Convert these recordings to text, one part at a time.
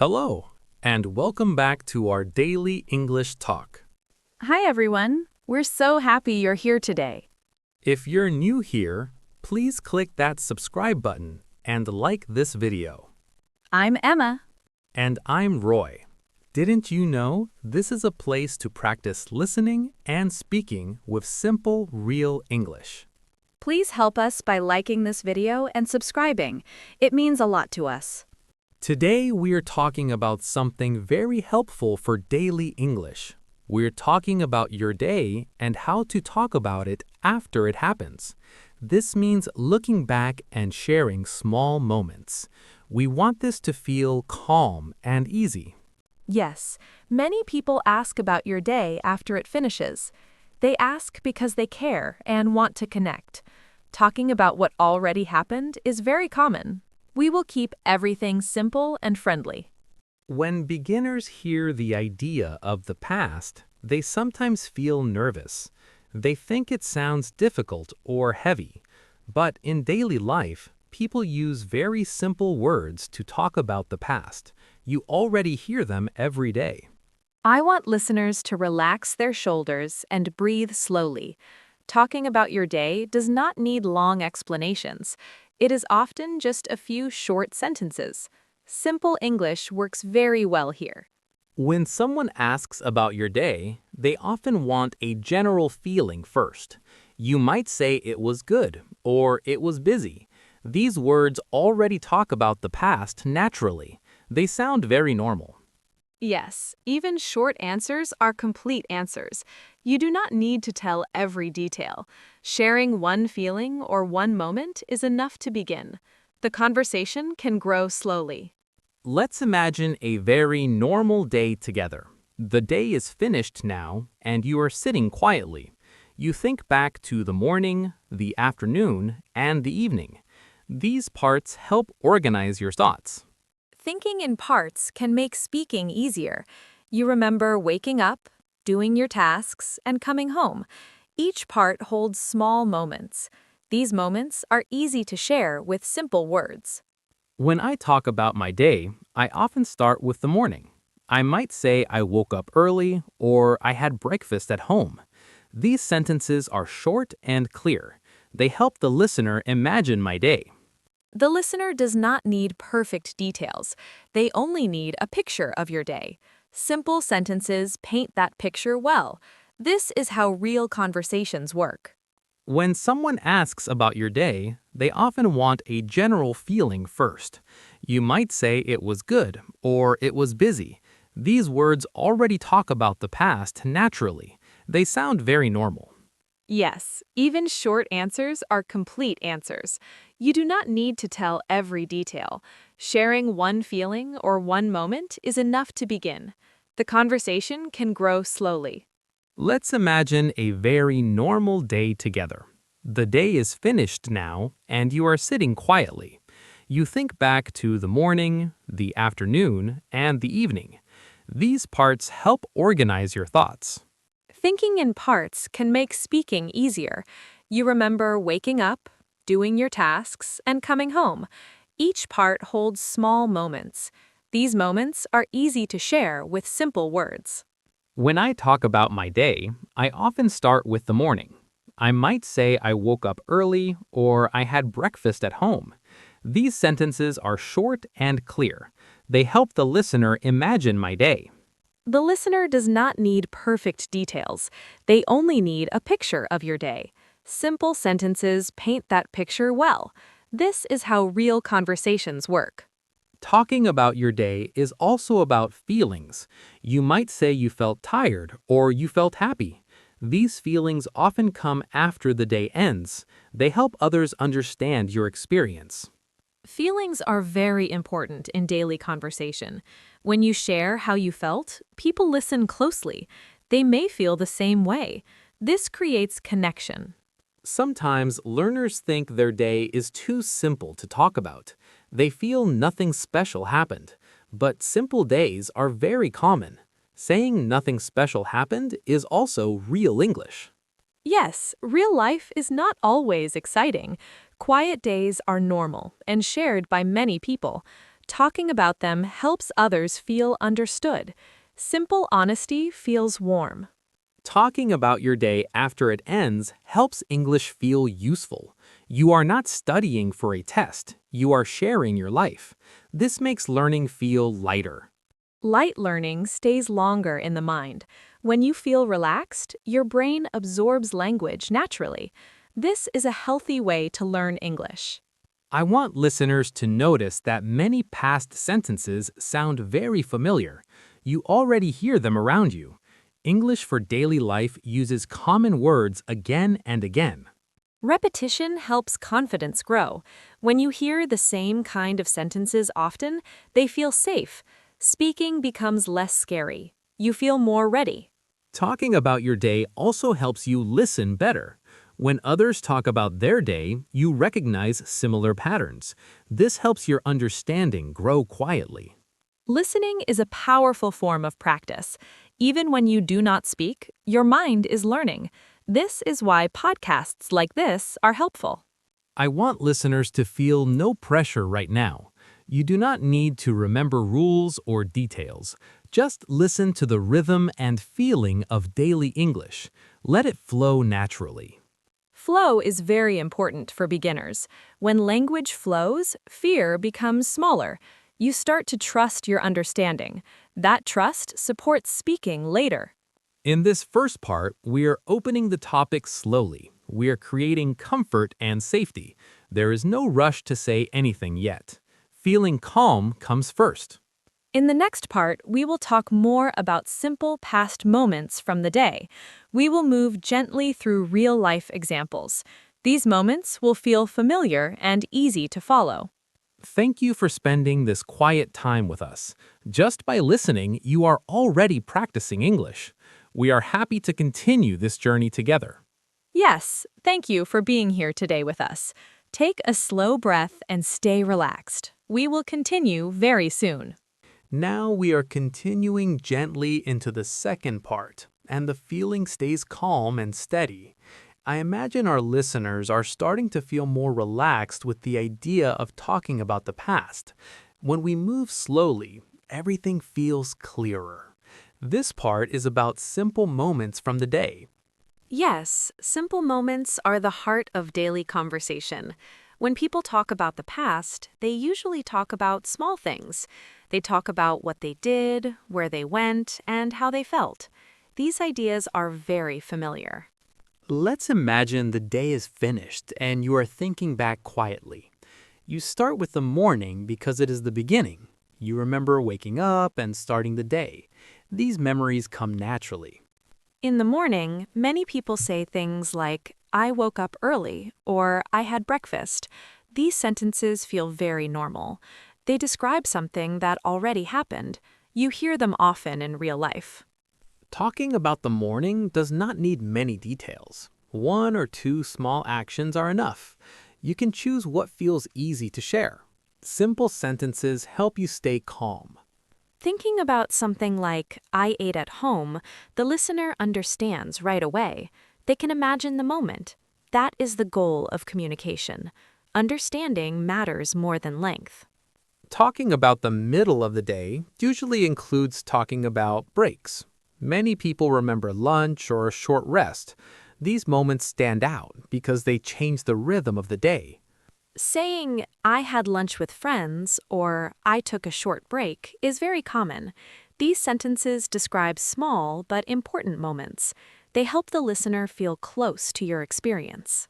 Hello, and welcome back to our daily English talk. Hi, everyone. We're so happy you're here today. If you're new here, please click that subscribe button and like this video. I'm Emma. And I'm Roy. Didn't you know this is a place to practice listening and speaking with simple, real English? Please help us by liking this video and subscribing. It means a lot to us. Today we are talking about something very helpful for daily English. We're talking about your day and how to talk about it after it happens. This means looking back and sharing small moments. We want this to feel calm and easy. Yes, many people ask about your day after it finishes. They ask because they care and want to connect. Talking about what already happened is very common. We will keep everything simple and friendly. When beginners hear the idea of the past, they sometimes feel nervous. They think it sounds difficult or heavy. But in daily life, people use very simple words to talk about the past. You already hear them every day. I want listeners to relax their shoulders and breathe slowly. Talking about your day does not need long explanations. It is often just a few short sentences. Simple English works very well here. When someone asks about your day, they often want a general feeling first. You might say it was good or it was busy. These words already talk about the past naturally. They sound very normal. Yes, even short answers are complete answers. You do not need to tell every detail. Sharing one feeling or one moment is enough to begin. The conversation can grow slowly. Let's imagine a very normal day together. The day is finished now, and you are sitting quietly. You think back to the morning, the afternoon, and the evening. These parts help organize your thoughts. Thinking in parts can make speaking easier. You remember waking up, doing your tasks, and coming home. Each part holds small moments. These moments are easy to share with simple words. When I talk about my day, I often start with the morning. I might say I woke up early or I had breakfast at home. These sentences are short and clear. They help the listener imagine my day. The listener does not need perfect details. They only need a picture of your day. Simple sentences paint that picture well. This is how real conversations work. When someone asks about your day, they often want a general feeling first. You might say it was good or it was busy. These words already talk about the past naturally. They sound very normal. Yes, even short answers are complete answers. You do not need to tell every detail. Sharing one feeling or one moment is enough to begin. The conversation can grow slowly. Let's imagine a very normal day together. The day is finished now, and you are sitting quietly. You think back to the morning, the afternoon, and the evening. These parts help organize your thoughts. Thinking in parts can make speaking easier. You remember waking up, doing your tasks, and coming home. Each part holds small moments. These moments are easy to share with simple words. When I talk about my day, I often start with the morning. I might say I woke up early or I had breakfast at home. These sentences are short and clear. They help the listener imagine my day. The listener does not need perfect details. They only need a picture of your day. Simple sentences paint that picture well. This is how real conversations work. Talking about your day is also about feelings. You might say you felt tired or you felt happy. These feelings often come after the day ends. They help others understand your experience. Feelings are very important in daily conversation. When you share how you felt, people listen closely. They may feel the same way. This creates connection. Sometimes learners think their day is too simple to talk about. They feel nothing special happened. But simple days are very common. Saying nothing special happened is also real English. Yes, real life is not always exciting. Quiet days are normal and shared by many people. Talking about them helps others feel understood. Simple honesty feels warm. Talking about your day after it ends helps English feel useful. You are not studying for a test, you are sharing your life. This makes learning feel lighter. Light learning stays longer in the mind. When you feel relaxed, your brain absorbs language naturally. This is a healthy way to learn English. I want listeners to notice that many past sentences sound very familiar. You already hear them around you. English for daily life uses common words again and again. Repetition helps confidence grow. When you hear the same kind of sentences often, they feel safe. Speaking becomes less scary. You feel more ready. Talking about your day also helps you listen better. When others talk about their day, you recognize similar patterns. This helps your understanding grow quietly. Listening is a powerful form of practice. Even when you do not speak, your mind is learning. This is why podcasts like this are helpful. I want listeners to feel no pressure right now. You do not need to remember rules or details. Just listen to the rhythm and feeling of daily English. Let it flow naturally. Flow is very important for beginners. When language flows, fear becomes smaller. You start to trust your understanding. That trust supports speaking later. In this first part, we are opening the topic slowly. We are creating comfort and safety. There is no rush to say anything yet. Feeling calm comes first. In the next part, we will talk more about simple past moments from the day. We will move gently through real-life examples. These moments will feel familiar and easy to follow. Thank you for spending this quiet time with us. Just by listening, you are already practicing English. We are happy to continue this journey together. Yes, thank you for being here today with us. Take a slow breath and stay relaxed. We will continue very soon. Now we are continuing gently into the second part, and the feeling stays calm and steady. I imagine our listeners are starting to feel more relaxed with the idea of talking about the past. When we move slowly, everything feels clearer. This part is about simple moments from the day. Yes, simple moments are the heart of daily conversation. When people talk about the past, they usually talk about small things. They talk about what they did, where they went, and how they felt. These ideas are very familiar. Let's imagine the day is finished and you are thinking back quietly. You start with the morning because it is the beginning. You remember waking up and starting the day. These memories come naturally. In the morning, many people say things like, I woke up early, or I had breakfast. These sentences feel very normal. They describe something that already happened. You hear them often in real life. Talking about the morning does not need many details. One or two small actions are enough. You can choose what feels easy to share. Simple sentences help you stay calm. Thinking about something like, I ate at home, the listener understands right away. They can imagine the moment. That is the goal of communication. Understanding matters more than length. Talking about the middle of the day usually includes talking about breaks. Many people remember lunch or a short rest. These moments stand out because they change the rhythm of the day. Saying, I had lunch with friends, or I took a short break, is very common. These sentences describe small but important moments. They help the listener feel close to your experience.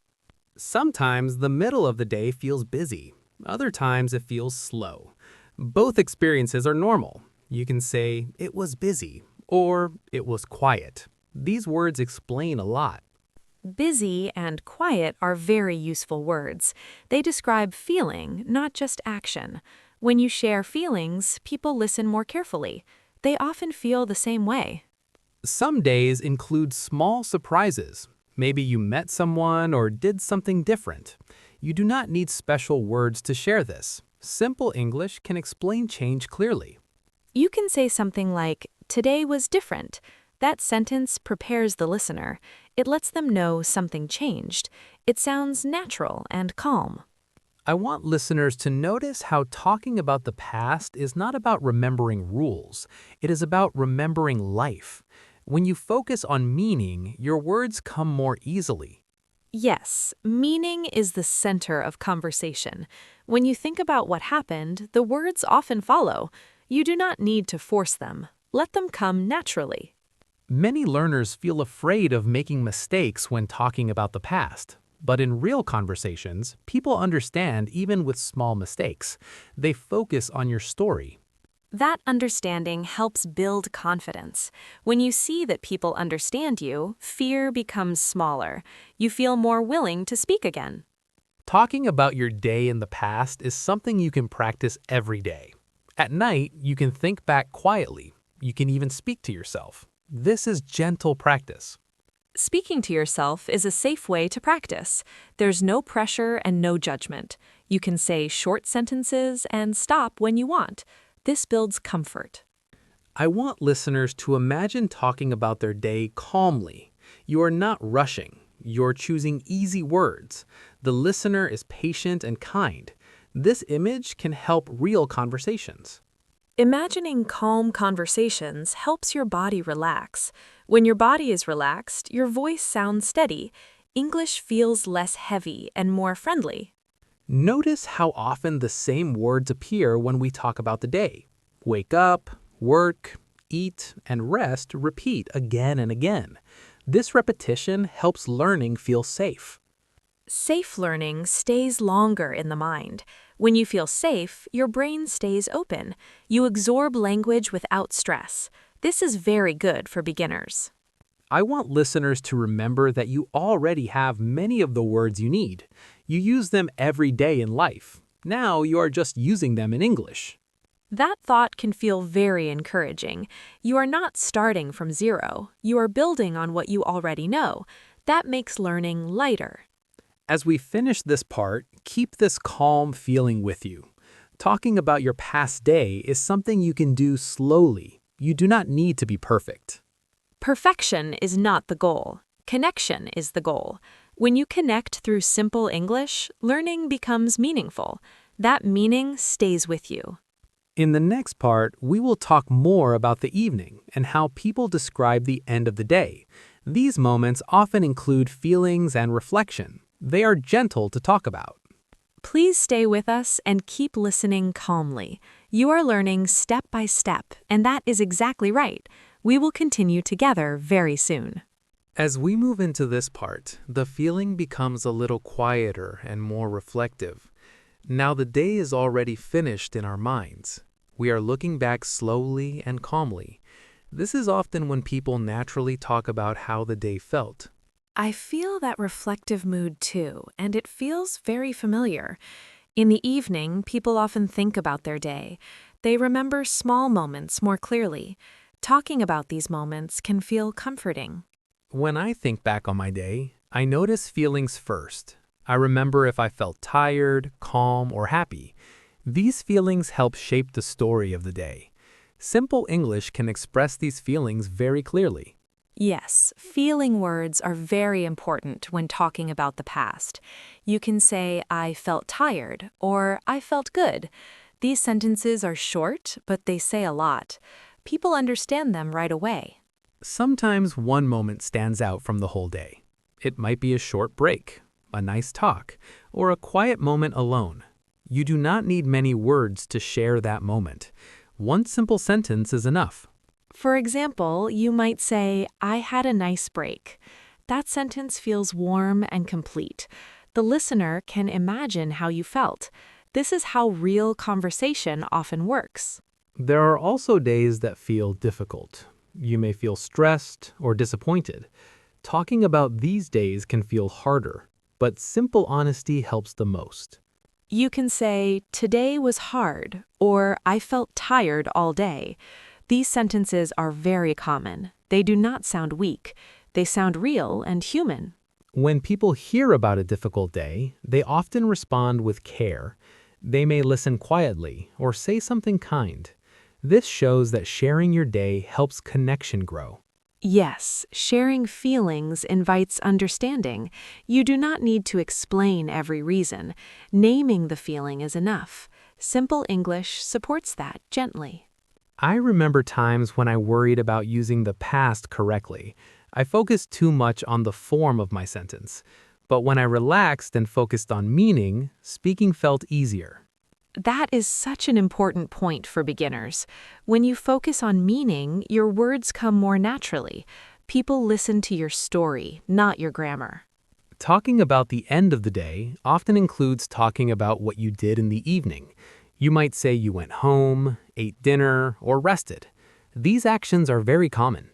Sometimes the middle of the day feels busy. Other times it feels slow. Both experiences are normal. You can say, it was busy, or it was quiet. These words explain a lot. Busy and quiet are very useful words. They describe feeling, not just action. When you share feelings, people listen more carefully. They often feel the same way. Some days include small surprises. Maybe you met someone or did something different. You do not need special words to share this. Simple English can explain change clearly. You can say something like, today was different. That sentence prepares the listener. It lets them know something changed. It sounds natural and calm. I want listeners to notice how talking about the past is not about remembering rules. It is about remembering life. When you focus on meaning, your words come more easily. Yes, meaning is the center of conversation. When you think about what happened, the words often follow. You do not need to force them. Let them come naturally. Many learners feel afraid of making mistakes when talking about the past. But in real conversations, people understand even with small mistakes. They focus on your story. That understanding helps build confidence. When you see that people understand you, fear becomes smaller. You feel more willing to speak again. Talking about your day in the past is something you can practice every day. At night, you can think back quietly. You can even speak to yourself. This is gentle practice. Speaking to yourself is a safe way to practice. There's no pressure and no judgment. You can say short sentences and stop when you want. This builds comfort. I want listeners to imagine talking about their day calmly. You are not rushing. You're choosing easy words. The listener is patient and kind. This image can help real conversations. Imagining calm conversations helps your body relax. When your body is relaxed, your voice sounds steady. English feels less heavy and more friendly. Notice how often the same words appear when we talk about the day. Wake up, work, eat, and rest repeat again and again. This repetition helps learning feel safe. Safe learning stays longer in the mind. When you feel safe, your brain stays open. You absorb language without stress. This is very good for beginners. I want listeners to remember that you already have many of the words you need. You use them every day in life. Now you are just using them in English. That thought can feel very encouraging. You are not starting from zero. You are building on what you already know. That makes learning lighter. As we finish this part, keep this calm feeling with you. Talking about your past day is something you can do slowly. You do not need to be perfect. Perfection is not the goal. Connection is the goal. When you connect through simple English, learning becomes meaningful. That meaning stays with you. In the next part, we will talk more about the evening and how people describe the end of the day. These moments often include feelings and reflection. They are gentle to talk about. Please stay with us and keep listening calmly. You are learning step by step, and that is exactly right. We will continue together very soon. As we move into this part, the feeling becomes a little quieter and more reflective. Now the day is already finished in our minds. We are looking back slowly and calmly. This is often when people naturally talk about how the day felt. I feel that reflective mood too, and it feels very familiar. In the evening, people often think about their day. They remember small moments more clearly. Talking about these moments can feel comforting. When I think back on my day, I notice feelings first. I remember if I felt tired, calm, or happy. These feelings help shape the story of the day. Simple English can express these feelings very clearly. Yes, feeling words are very important when talking about the past. You can say, I felt tired, or I felt good. These sentences are short, but they say a lot. People understand them right away. Sometimes one moment stands out from the whole day. It might be a short break, a nice talk, or a quiet moment alone. You do not need many words to share that moment. One simple sentence is enough. For example, you might say, I had a nice break. That sentence feels warm and complete. The listener can imagine how you felt. This is how real conversation often works. There are also days that feel difficult. You may feel stressed or disappointed. Talking about these days can feel harder, but simple honesty helps the most. You can say, today was hard, or I felt tired all day. These sentences are very common. They do not sound weak. They sound real and human. When people hear about a difficult day, they often respond with care. They may listen quietly or say something kind. This shows that sharing your day helps connection grow. Yes, sharing feelings invites understanding. You do not need to explain every reason. Naming the feeling is enough. Simple English supports that gently. I remember times when I worried about using the past correctly. I focused too much on the form of my sentence. But when I relaxed and focused on meaning, speaking felt easier. That is such an important point for beginners. When you focus on meaning, your words come more naturally. People listen to your story, not your grammar. Talking about the end of the day often includes talking about what you did in the evening. You might say you went home, ate dinner, or rested. These actions are very common.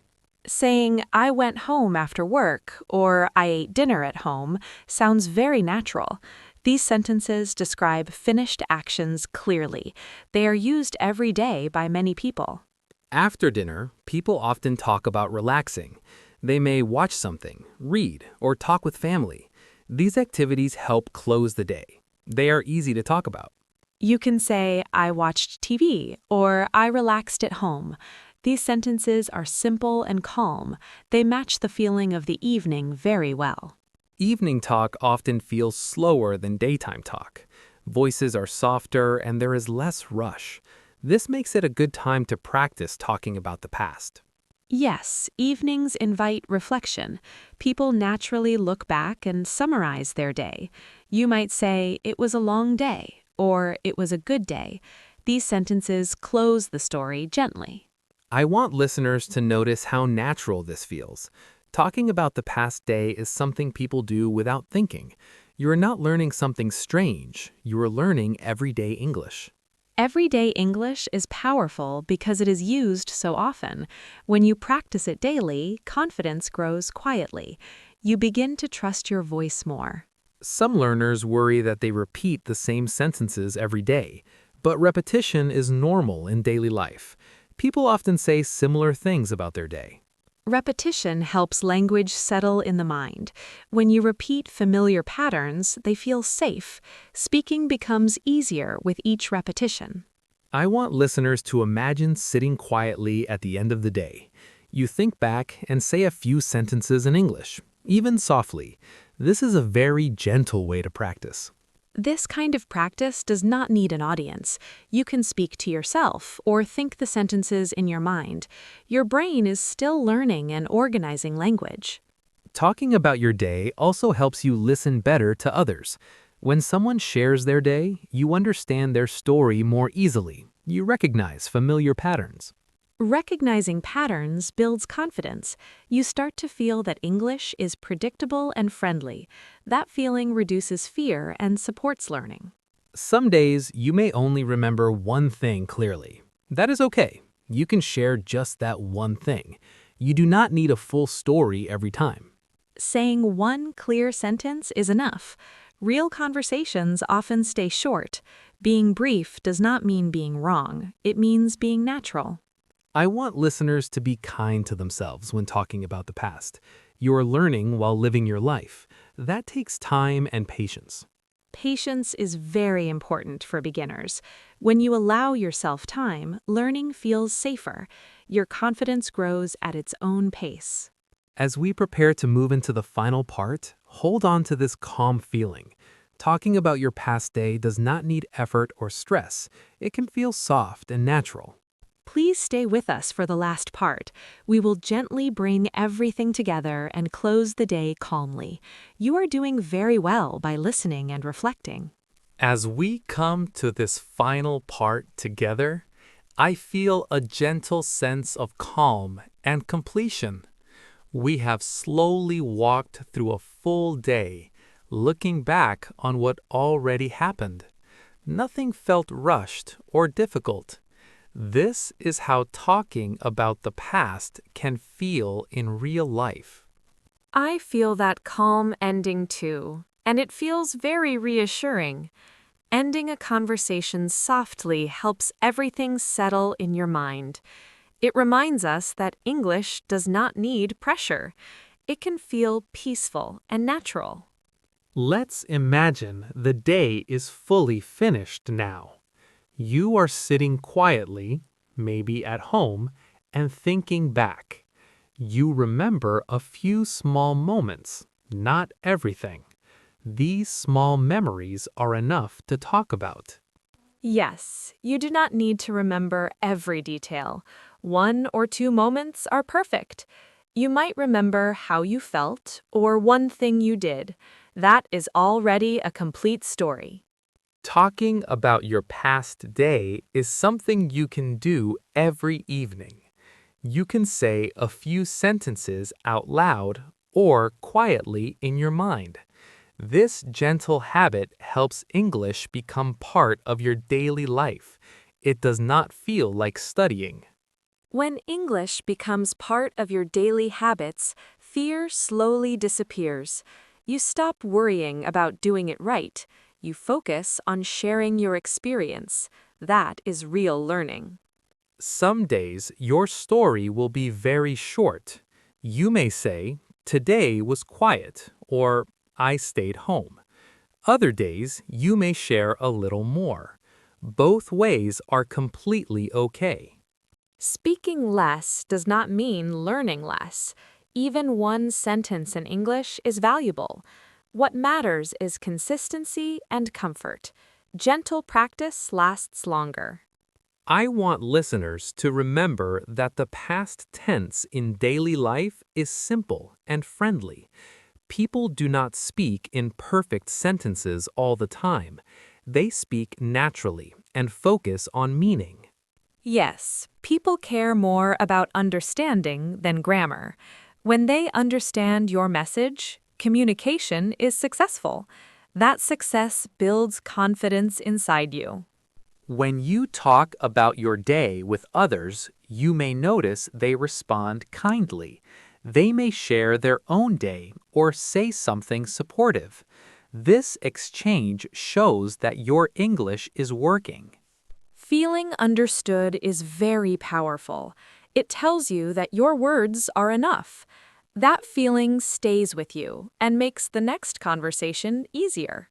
Saying, I went home after work or I ate dinner at home sounds very natural. These sentences describe finished actions clearly. They are used every day by many people. After dinner, people often talk about relaxing. They may watch something, read, or talk with family. These activities help close the day. They are easy to talk about. You can say, I watched TV or I relaxed at home. These sentences are simple and calm. They match the feeling of the evening very well. Evening talk often feels slower than daytime talk. Voices are softer and there is less rush. This makes it a good time to practice talking about the past. Yes, evenings invite reflection. People naturally look back and summarize their day. You might say, it was a long day, or it was a good day. These sentences close the story gently. I want listeners to notice how natural this feels. Talking about the past day is something people do without thinking. You are not learning something strange. You are learning everyday English. Everyday English is powerful because it is used so often. When you practice it daily, confidence grows quietly. You begin to trust your voice more. Some learners worry that they repeat the same sentences every day, but repetition is normal in daily life. People often say similar things about their day. Repetition helps language settle in the mind. When you repeat familiar patterns, they feel safe. Speaking becomes easier with each repetition. I want listeners to imagine sitting quietly at the end of the day. You think back and say a few sentences in English, even softly. This is a very gentle way to practice. This kind of practice does not need an audience. You can speak to yourself or think the sentences in your mind. Your brain is still learning and organizing language. Talking about your day also helps you listen better to others. When someone shares their day, you understand their story more easily. You recognize familiar patterns. Recognizing patterns builds confidence. You start to feel that English is predictable and friendly. That feeling reduces fear and supports learning. Some days, you may only remember one thing clearly. That is okay. You can share just that one thing. You do not need a full story every time. Saying one clear sentence is enough. Real conversations often stay short. Being brief does not mean being wrong. It means being natural. I want listeners to be kind to themselves when talking about the past. You are learning while living your life. That takes time and patience. Patience is very important for beginners. When you allow yourself time, learning feels safer. Your confidence grows at its own pace. As we prepare to move into the final part, hold on to this calm feeling. Talking about your past day does not need effort or stress. It can feel soft and natural. Please stay with us for the last part. We will gently bring everything together and close the day calmly. You are doing very well by listening and reflecting. As we come to this final part together, I feel a gentle sense of calm and completion. We have slowly walked through a full day, looking back on what already happened. Nothing felt rushed or difficult. This is how talking about the past can feel in real life. I feel that calm ending too, and it feels very reassuring. Ending a conversation softly helps everything settle in your mind. It reminds us that English does not need pressure. It can feel peaceful and natural. Let's imagine the day is fully finished now. You are sitting quietly, maybe at home, and thinking back. You remember a few small moments, not everything. These small memories are enough to talk about. Yes, you do not need to remember every detail. 1 or 2 moments are perfect. You might remember how you felt or one thing you did. That is already a complete story. Talking about your past day is something you can do every evening. You can say a few sentences out loud or quietly in your mind. This gentle habit helps English become part of your daily life. It does not feel like studying. When English becomes part of your daily habits, fear slowly disappears. You stop worrying about doing it right. You focus on sharing your experience. That is real learning. Some days your story will be very short. You may say, "Today was quiet," or "I stayed home." Other days you may share a little more. Both ways are completely okay. Speaking less does not mean learning less. Even one sentence in English is valuable. What matters is consistency and comfort. Gentle practice lasts longer. I want listeners to remember that the past tense in daily life is simple and friendly. People do not speak in perfect sentences all the time. They speak naturally and focus on meaning. Yes, people care more about understanding than grammar. When they understand your message, communication is successful. That success builds confidence inside you. When you talk about your day with others, you may notice they respond kindly. They may share their own day or say something supportive. This exchange shows that your English is working. Feeling understood is very powerful. It tells you that your words are enough. That feeling stays with you and makes the next conversation easier.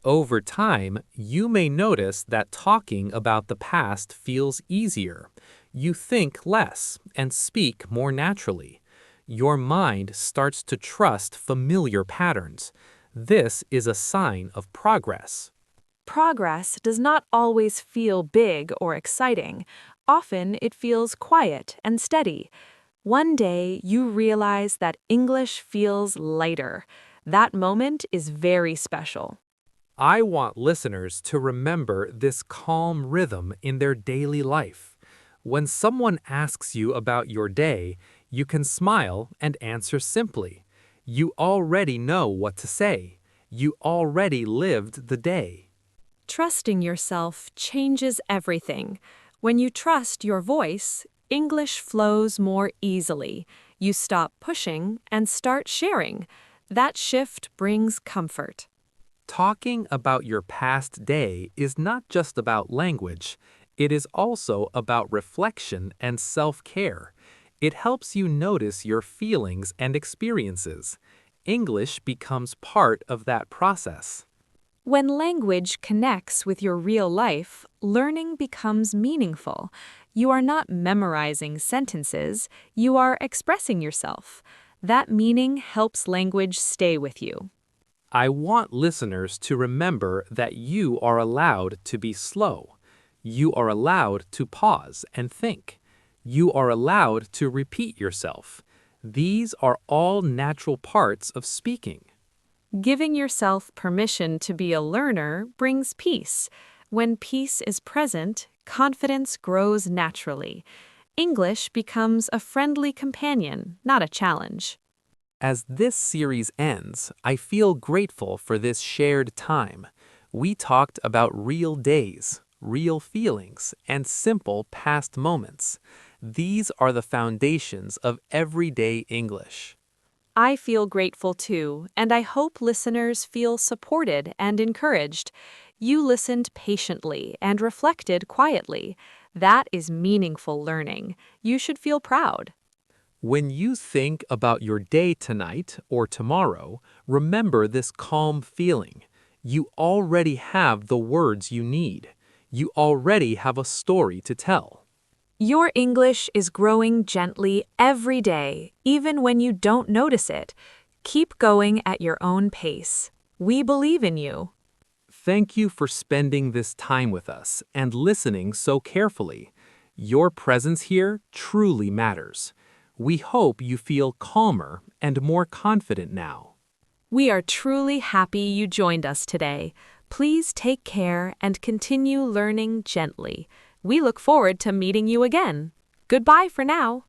Over time, you may notice that talking about the past feels easier. You think less and speak more naturally. Your mind starts to trust familiar patterns. This is a sign of progress. Progress does not always feel big or exciting. Often it feels quiet and steady. One day you realize that English feels lighter. That moment is very special. I want listeners to remember this calm rhythm in their daily life. When someone asks you about your day, you can smile and answer simply. You already know what to say. You already lived the day. Trusting yourself changes everything. When you trust your voice, English flows more easily. You stop pushing and start sharing. That shift brings comfort. Talking about your past day is not just about language, it is also about reflection and self care. It helps you notice your feelings and experiences. English becomes part of that process. When language connects with your real life, learning becomes meaningful. You are not memorizing sentences, you are expressing yourself. That meaning helps language stay with you. I want listeners to remember that you are allowed to be slow. You are allowed to pause and think. You are allowed to repeat yourself. These are all natural parts of speaking. Giving yourself permission to be a learner brings peace. When peace is present, confidence grows naturally. English becomes a friendly companion, not a challenge. As this series ends, I feel grateful for this shared time. We talked about real days, real feelings, and simple past moments. These are the foundations of everyday English. I feel grateful too, and I hope listeners feel supported and encouraged. You listened patiently and reflected quietly. That is meaningful learning. You should feel proud. When you think about your day tonight or tomorrow, remember this calm feeling. You already have the words you need. You already have a story to tell. Your English is growing gently every day, even when you don't notice it. Keep going at your own pace. We believe in you. Thank you for spending this time with us and listening so carefully. Your presence here truly matters. We hope you feel calmer and more confident now. We are truly happy you joined us today. Please take care and continue learning gently. We look forward to meeting you again. Goodbye for now.